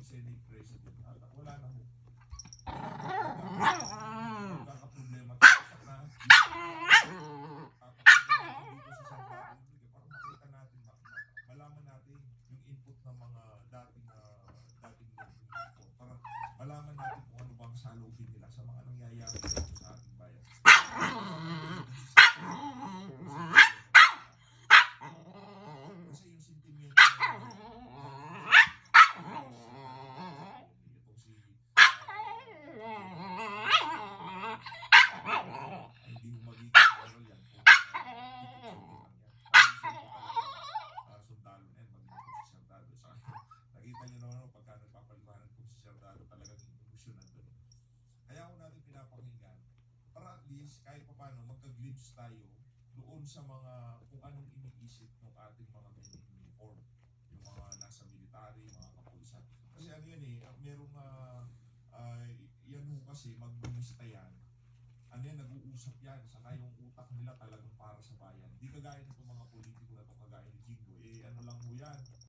maging Senate President. At wala na ho. Magkakaproblema tayo na para makita natin, malaman natin yung input ng mga dating para malaman natin kung ano bang salubin nila sa mga nangyayari sa ating bayan. Kasi yung sentimento hindi mo magiging oral yan kung sundalo na yan, magiging po si Sardado. Nakita nyo naman pagka nagpapaliwanag po si Sardado, talagang emosyonan doon. Kaya ako natin pinapakinggan para at least kahit pa paano magka-glimpse tayo doon sa mga kung anong iniisip ng ating mga men in uniform, yung mga nasa military, mga kapulisan. Kasi ano yan merong yan ho kasi magbumista yan. Ano yan, nag-uusap yan, saka yung utak nila talagang para sa bayan. Di kagaya nito